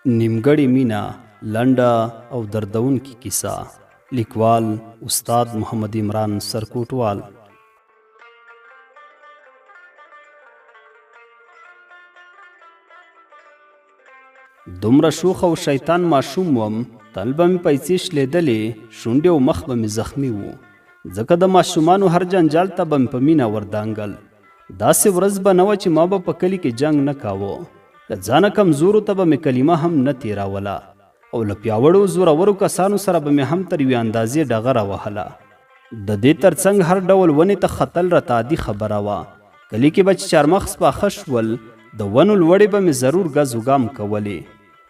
نیمګړې مینه لنډه او دردونکې کیسه. لیکوال استاد محمد عمران سرکوټوال. دومره شوخ او شیطان ماشوم وم، تل به مې پیسې شلیدلې، شونډې او مخ به مې زخمي وو، ځکه د ماشومانو هر جنجال ته به مې په مینه وردانګل. داسې ورځ به نه وه چې ما به په کلي کې جنګ نه کاوه، له ځانه کمزورو ته به مې کلمه هم نه تیروله، او له پیاوړو زورورو کسانو سره به مې هم تر یوې اندازې ډغره وهله. د دې ترڅنګ هر ډول ونې ته ختل راته عادي خبره وه. کلي کې به چې چارمغز پاخه شول، د ونو لوړې به مې ضرور ګز وګام کولې.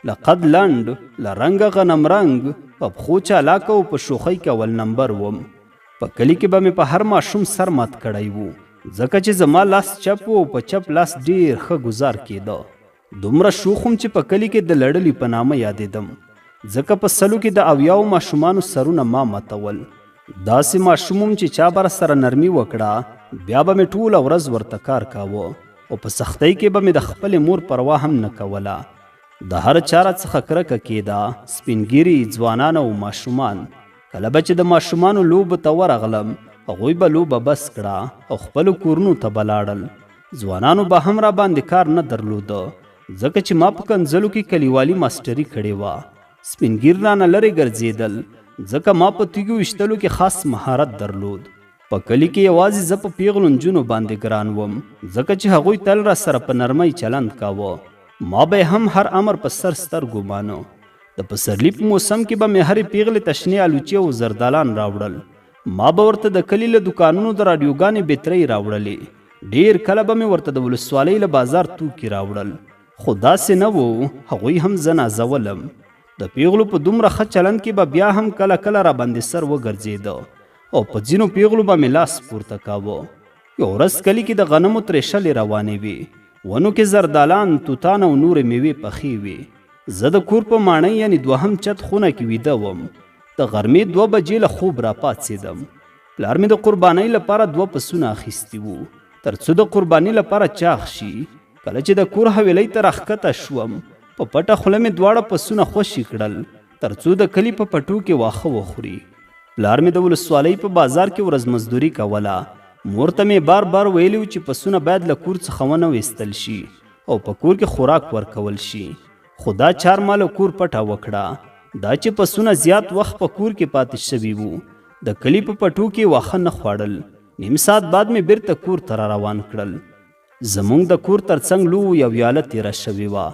له قد لنډ، له رنګه غنم رنګ، په پښو چالاک او په شوخۍ کې اول نمبر وم. په کلي کې به مې په هر ماشوم سر مات کړی وو، ځکه چې زما لاس چپ و او په چپ لاس ډېر ښه ګزار کېده. دومره شوخ وم چې په کلي کې د لړلي په نامه یادېدم، ځکه په سلو کې د 80 ماشومانو سرونه ما ماتول. داسې ماشوم وم چې چا به سره نرمي وکړه، بیا به مې ټوله ورځ ورته کار کاوه، او په سختۍ کې به مې د خپلې مور پروا هم نه کوله. د هر چاره څخه کرکه کېده، سپینګیري، ځوانان او ماشومان. کله به چې د ماشومانو لوبو ته ورغلم، هغوی به لوبه بس کړه او خپلو کورونو ته به لاړل. ځوانانو به هم را باندې کار نه درلوده، ځکه چې ما په کنځلو کې کلیوالي ماسټري کړې وه. سپینګیر رانه لرې ګرځېدل، ځکه ما په تیږو ویشتلو کې خاص مهارت درلود. په کلي کې یوازې زه په پیغلو نجونو باندې ګران وم، ځکه چې هغوی تل را سره په نرمۍ چلند کاوه. ما به هم هر امر په سر سترګو مانه. د پسرلي په موسم کې به مې هرې پیغلې تشنې الوچې او زردالان راوړل. ما به ورته د کلي له دوکانونو د راډیوګانې بترۍ راوړلې. ډېر کله به مې ورته د ولسوالۍ له بازار توکي راوړل. خو داسې نه وو، هغوی هم زه نازولم. د پیغلو په دومره ښه چلند کې به بیا هم کله کله را باندې سر وګرځېده، او په ځینو پیغلو به مې لاس پورته کاوه. یو ورځ کلي کې د غنمو ترېشلې روانې وې، ونو کې زردالان، توتان او نورې میوې پخې وې. زه د کور په ماڼۍ یعنې 2م چت خونه کې ویده وم. د غرمې 2 بجې له خوب را پاڅېدم. پلار مې د قربانۍ لپاره 2 پسونه اخیستي وو، تر څو د قربانۍ لپاره چاغ شي. کله چې د کور حویلۍ ته راښکته شوم، په پټه خوله مې 2 پسونه خوشي کړل، تر څو د کلي په پټو کې واښه وخوري. پلار مې د ولسوالۍ په بازار کې ورځ مزدوري کوله. مور ته مې بار بار ویلي و چې پسونه باید له کور څخه ونه ویستل شي او په کور کې خوراک ورکول شي. خو دا چار ما له کور پټه وکړه. دا چې پسونه زیات وخت په کور کې پاتې شوي وو، د کلي په پټو کې واښه نه خوړل. نیم ساعت بعد مې بیرته کور ته را روان کړل. زموږ د کور ترڅنګ لویه یو ویاله تېره شوې وه.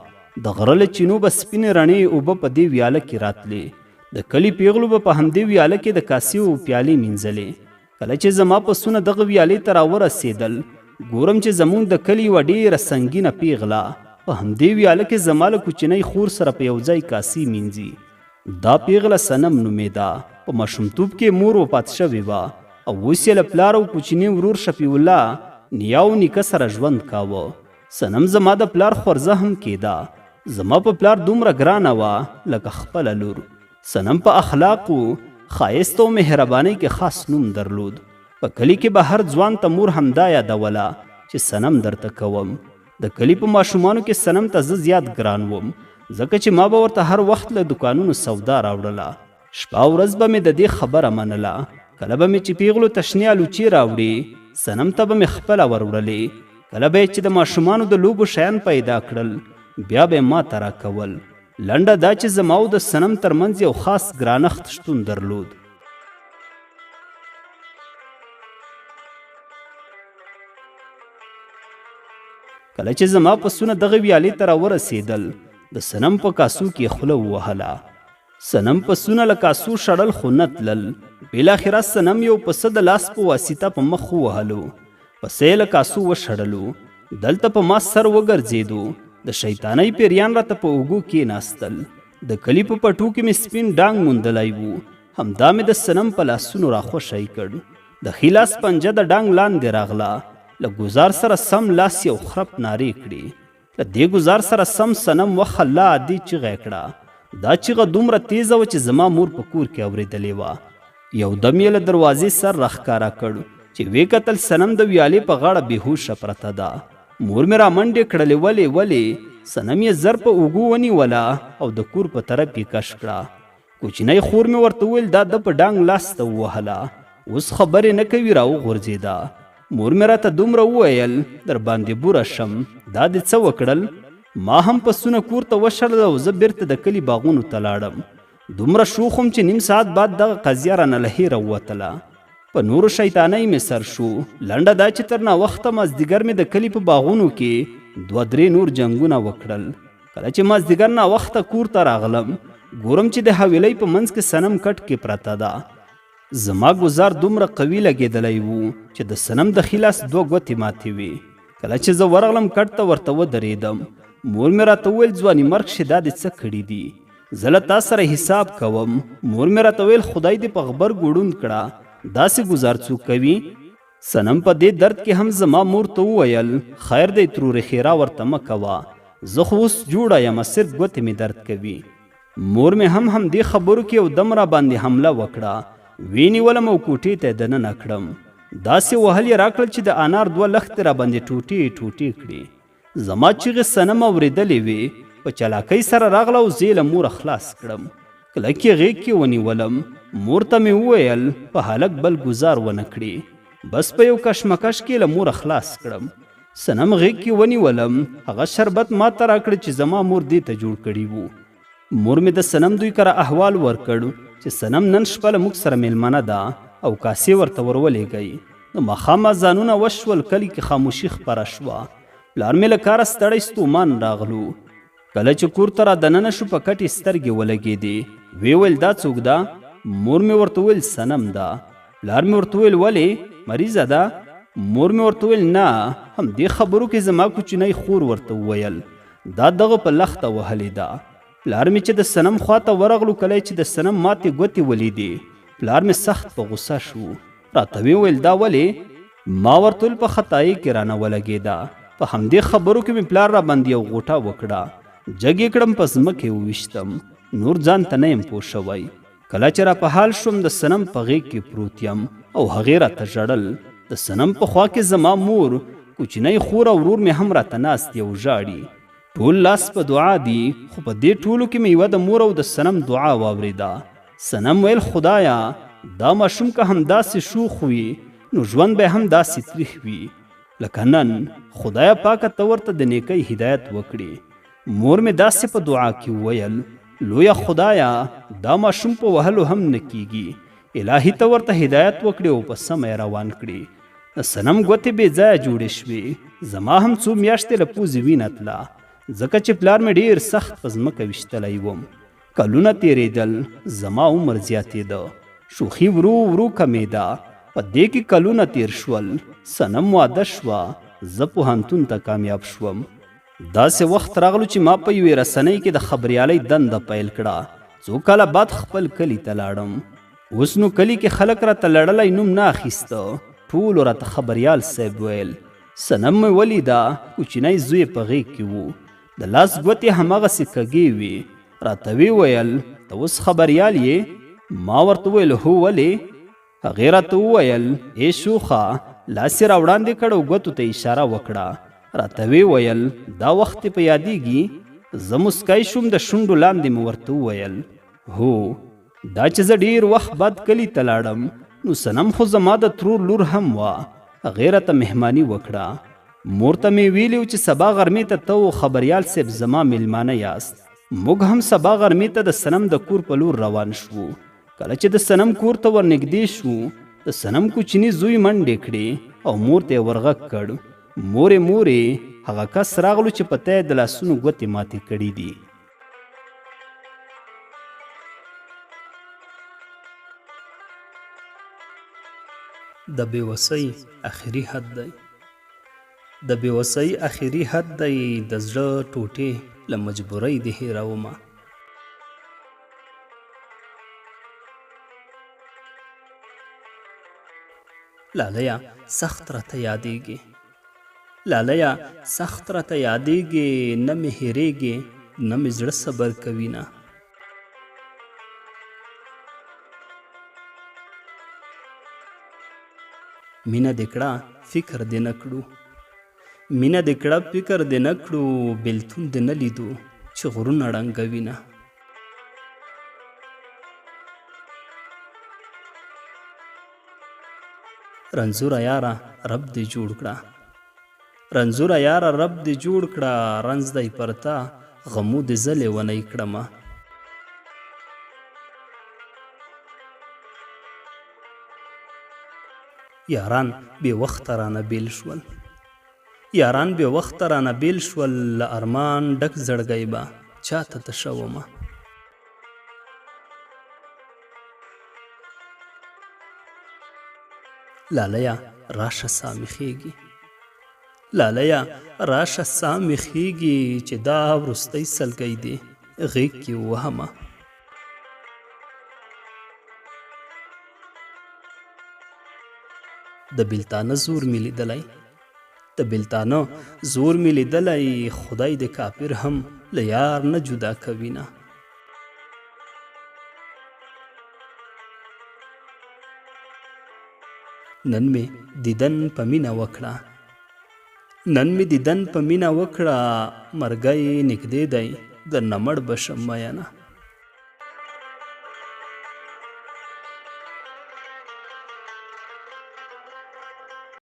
د غره له چینو به سپینې رڼې اوبه په دې ویاله کې راتلې. د کلي پیغلو به په همدې ویاله کې د کاسې او پیالې مینځلې. کله چې زما پسونه دغه ویالې ته راورسېدل، ګورم چې زموږ د کلي یوه ډېره سنګینه پیغله په همدې ویاله کې زما له کوچنۍ خور سره په یو ځای کاسې مینځي. دا پیغله صنم نومېده. په ماشومتوب کې مور وفات شوې وه، او اوس یې له پلار او کوچني ورور شفیع الله نیا او نیکه سره ژوند کاوه. صنم زما د پلار خورزه هم کېده. زما په پلار دومره ګرانه وه لکه خپله لور. صنم په اخلاقو، ښایست او مهربانۍ کې خاص نوم درلود. په کلي کې به هر ځوان ته مور همدا یادوله چې صنم درته کوم. د کلي په ماشومانو کې صنم ته زه زیات ګران وم، ځکه چې ما به ورته هر وخت له دوکانونو سودا راوړله. شپه ورځ به مې د دې خبره منله. کله به مې چې پیغلو تشنې الوچې راوړې، صنم ته به مې خپله وروړلې. کله به چې د ماشومانو د لوبو شیان پیدا کړل، بیا به یې ما ته راکول. لنډه دا چې زما او د صنم ترمنځ یو خاص ګرانښت شتون درلود. کله چې زما پسونه دغه ویالې ته راورسېدل، د صنم په کاسو کې خوله ووهله. صنم پسونه له کاسو شړل خو نه تلل. بالاخره صنم یو پسه د لاس په واسطه په مخ ووهلو. پسه یې له کاسو وشړلو. دلته په ما سر وګرځېدو. د شیطانۍ پیریان راته په اوږو کېناستل. د کلي په پټو کې مې سپین ډانګ موندلی وو. همدا مې د صنم په لاسونو راخوشی کړ. د ښي لاس پنجه د ډانګ لاندې راغله. له ګزار سره سم لاس یو خرپ نارې کړې. له دې ګزار سره سم صنم وخلا عادي چیغه کړه. دا چیغه دومره تیزه وه چې زما مور په کور کې اورېدلې وه. یو دم یې له دروازې سر راښکاره کړ چې ویې کتل صنم د ویالې په غاړه بېهوشه پرته ده. مور مې را منډې کړلې. ولې صنم یې زر په اوږو ونیوله او د کور په طرف یې کش کړه. کوچنی خور مې ورته وویل دا د په ډانګ لاس ته ووهله، اوس خبرې نه کوي راوغورځېده. مور مې راته دومره وویل در باندې بوره شم، دا دې څه وکړل؟ ما هم پسونه کور ته وشړل او زه بیرته د کلي باغونو ته لاړم. دومره شوخ وم چې نیم ساعت بعد دغه قضیه رانه له هیره ووتله. په نورو شیطانۍ مې سر شو. لنډه دا چې تر ناوخته مازدیګر مې د کلي په باغونو کې 2-3 نور جنګونه وکړل. کله چې مازدیګر ناوخته کور ته راغلم، ګورم چې د حویلۍ په منځ کې صنم کټ کې پرته ده. زما ګزار دومره قوي لګېدلی و چې د صنم د ښي لاس 2 ګوتې ماتې وې. کله چې زه ورغلم کټ ته ورته ودرېدم. مور مې راته وویل ځواني مرګ شي دا دې څه کړي دي؟ زه له تا سره حساب کوم. مور مې راته ویل خدای دې په غبر ګوډون کړه، داسې ګزار څوک کوي؟ صنم په دې درد کې هم زما مور ته وویل خیر دی ترورې ښېرا ورته مه کوه، زه خو اوس جوړه یم، صرف ګوتې مې درد کوي. مور مې هم همدې خبرو کې یو دم را باندې حمله وکړه. وینیولم او کوټې ته یې دننه کړم. داسې وهل یې راکړل چې د انار 2 لښتې را باندې ټوټې ټوټې کړې. زما چیغې صنم اورېدلې وې. په چلاکۍ سره راغله او زه یې له موره خلاص کړم. کلک یې غېږ کې ونیولم. مور ته مې وویل په هلک بل ګزار ونه کړي. بس په یو کشمکش کې له موره خلاص کړم. صنم غېږ کې ونیولم. هغه شربت ما ته راکړ چې زما مور دې ته جوړ کړي وو. مور مې د صنم دوی کره احوال ورکړ چې صنم نن شپه له موږ سره میلمنه ده او کاسې ورته ورولېږئ. د ماښام اذانونه وشول. کلي کې خاموشي خپره شوه. پلار مې له کاره ستړی ستومان راغلو. کله چې کور ته را دننه شو په کټ یې سترګې ولګېدې. ویې ویل دا څوک ده؟ مور مې ورته ویل صنم ده. پلار مې ورته ویل ولې مریضه ده؟ مور مې ورته ویل نه، همدې خبرو کې زما کوچنی خور ورته وویل دا دغه په لخته وهلې ده. پلار مې چې د صنم خواته ورغلو، کله چې د صنم ماتې ګوتې ولیدې، پلار مې سخت په غوسه شو. راته ویې ویل دا ولې؟ ما ورته ویل په خطایي کې رانه ولګېده. په همدې خبرو کې مې پلار را باندې یو غوټه وکړه. جګ یې کړم، په ځمکې وویشتم. نور ځان ته نه یم پوه شوی. کله چې را په حال شوم د صنم په غېږ کې پروت یم او هغې راته ژړل. د صنم په خوا کې زما مور، کوچنی خور او ورور مې هم راته ناست دي او ژاړي. ټول لاس په دعا دي، خو په دې ټولو کې مې یوه د مور او د صنم دعا واورېده. صنم ویل خدایا دا ماشوم که همداسې شوخ وي نو ژوند به هم داسې تریخ وي لکه نن. خدایا پاکه ته ورته د نیکۍ هدایت وکړي. مور مې داسې په دعا کې وویل لویه خدایا دا ماشوم په وهلو هم نه کیږي، الهي ته ورته هدایت وکړي او په سمه یې روان کړي. د صنم ګوتې بې ځایه جوړې شوې. زما هم څو میاشتې له پوزې وینه تله، ځکه چې پلار مې ډېر سخت په ځمکه ویشتلی وم. کلونه تېرېدل، زما عمر زیاتېده، شوخي ورو ورو کمېده. په دې کې کلونه تېر شول. صنم واده شوه، زه پوهنتون ته کامیاب شوم. داسې وخت راغلو چې ما په یوې رسنۍ کې د خبریالۍ دنده پیل کړه. څو کاله بعد خپل کلي ته لاړم. اوس نو کلي کې خلک راته لړلی نوم نه اخیسته، ټولو راته خبریال صاحب ویل. صنم مې ولیده، کوچنی زوی په غېږ کې و، د لاس ګوتې هماغسې کږې وې. راته ویې ویل ته اوس خبریال یې؟ ما ورته ویل هو ولې؟ هغې راته وویل ای شوخه، لاس یې راوړاندې کړ او ګوتو ته اشاره وکړه. راته ویې ویل دا وخت په یادېږي؟ زه مسکی شوم، د شونډو لاندې مې ورته وویل هو. دا چې زه ډېر وخت بعد کلي ته لاړم نو صنم خو زما د ترور لور هم وه. هغې راته مهماني وکړه. مور ته مې ویلي چې سبا غرمې ته ته او خبریال صاحب زما میلمانه یاست. موږ هم سبا غرمې ته د صنم د کور په لور روان شوو. کله چې د صنم کور ته ورنږدې شو، د صنم کوچني زوی منډې کړې او مور ته یې ورغږ کړ مورې هغه کس راغلو چې په ته یې د لاسونو ګوتې ماتې کړي دي. د بېوسۍ اخري حد دی. د بېوسۍ اخري حد دی، د زړه ټوټې له مجبورۍ دې هېرومه. لالیه سخت راته یادېږي، لالیه سخت راته یادېږي، نه مې هېرېږي، نه مې زړه صبر کوي نه. مینه دې کړه فکر دې نه کړو، مینه د کړه فکر د نه کړو بېلتون د نه لیدو چې غرونه ړنګوینه. رنځوره یاره رب دې جوړ کړه، رنځوره یاره رب دې جوړ کړه، رنځ دی پر تا غمو دې زه لیونی کړمه. یاران بې وخته رانه بیل شول، یاران بې وخته رانه بیل شول، له ارمان ډک زړګی به چاته تشومه. لالیه راشه سا مې خیږي، لالیه راشه سا مې خیږي، چې دا وروستی سلګی دی غیږ کې ووهمه. د بیلتانه زور مې لیدلی، د بیلتانه زور مې لیدلی، خدای د کافر هم له یار نه جدا کوینه. نن مې دیدن په مینه وکړه، نن مې دیدن په مینه وکړه، مرګی نږدې دی درنه مړ به شم مینه.